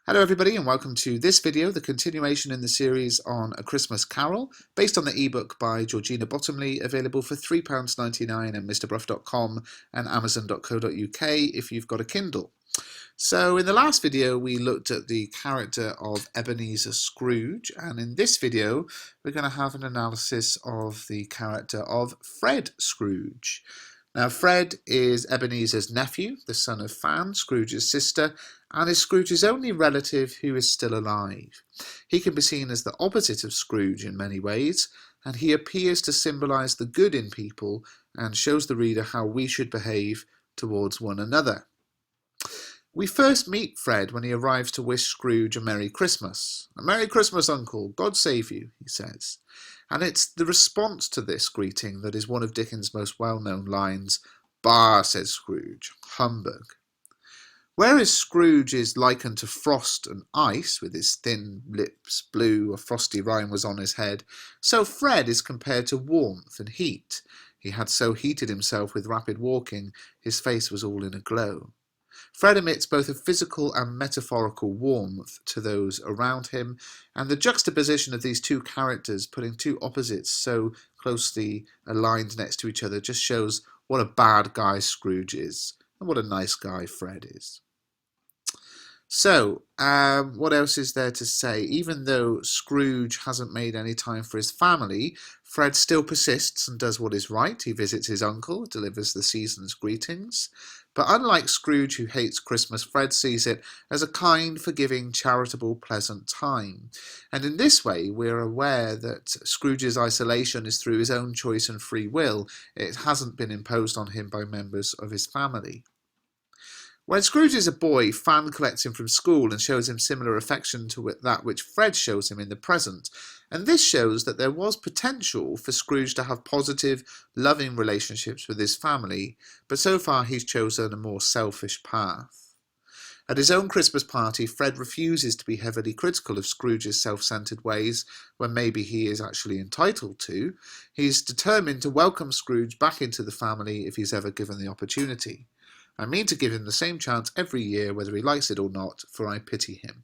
Hello everybody and welcome to this video, the continuation in the series on A Christmas Carol, based on the ebook by Georgina Bottomley, available for £3.99 at mrbruff.com and amazon.co.uk if you've got a Kindle. So in the last video we looked at the character of Ebenezer Scrooge, and in this video we're going to have an analysis of the character of Fred Scrooge. Now, Fred is Ebenezer's nephew, the son of Fan, Scrooge's sister, and is Scrooge's only relative who is still alive. He can be seen as the opposite of Scrooge in many ways, and he appears to symbolise the good in people and shows the reader how we should behave towards one another. We first meet Fred when he arrives to wish Scrooge a Merry Christmas. "A Merry Christmas, Uncle, God save you," he says. And it's the response to this greeting that is one of Dickens' most well-known lines. "Bah," says Scrooge, "humbug." Whereas Scrooge is likened to frost and ice, with his thin lips blue, a frosty rime was on his head, so Fred is compared to warmth and heat. He had so heated himself with rapid walking, his face was all in a glow. Fred emits both a physical and metaphorical warmth to those around him, and the juxtaposition of these two characters, putting two opposites so closely aligned next to each other, just shows what a bad guy Scrooge is and what a nice guy Fred is. So, what else is there to say? Even though Scrooge hasn't made any time for his family, Fred still persists and does what is right. He visits his uncle, delivers the season's greetings. But unlike Scrooge, who hates Christmas, Fred sees it as a kind, forgiving, charitable, pleasant time. And in this way, we're aware that Scrooge's isolation is through his own choice and free will. It hasn't been imposed on him by members of his family. When Scrooge is a boy, Fan collects him from school and shows him similar affection to that which Fred shows him in the present. And this shows that there was potential for Scrooge to have positive, loving relationships with his family, but so far he's chosen a more selfish path. At his own Christmas party, Fred refuses to be heavily critical of Scrooge's self-centered ways, when maybe he is actually entitled to. He's determined to welcome Scrooge back into the family if he's ever given the opportunity. "I mean to give him the same chance every year, whether he likes it or not, for I pity him."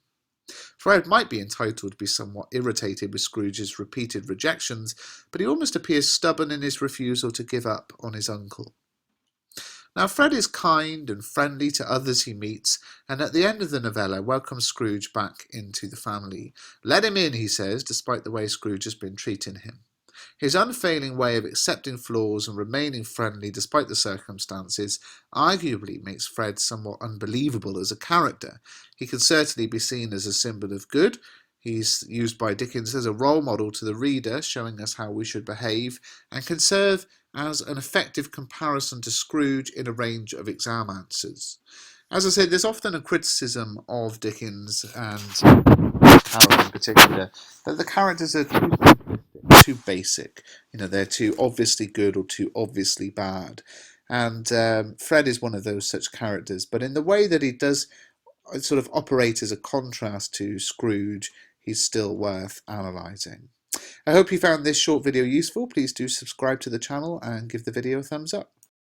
Fred might be entitled to be somewhat irritated with Scrooge's repeated rejections, but he almost appears stubborn in his refusal to give up on his uncle. Now, Fred is kind and friendly to others he meets, and at the end of the novella welcomes Scrooge back into the family. "Let him in," he says, despite the way Scrooge has been treating him. His unfailing way of accepting flaws and remaining friendly despite the circumstances arguably makes Fred somewhat unbelievable as a character. He can certainly be seen as a symbol of good. He's used by Dickens as a role model to the reader, showing us how we should behave, and can serve as an effective comparison to Scrooge in a range of exam answers. As I said, there's often a criticism of Dickens and Carol in particular, that the characters are too basic. They're too obviously good or too obviously bad. And Fred is one of those such characters, but in the way that he does sort of operate as a contrast to Scrooge, he's still worth analysing. I hope you found this short video useful. Please do subscribe to the channel and give the video a thumbs up.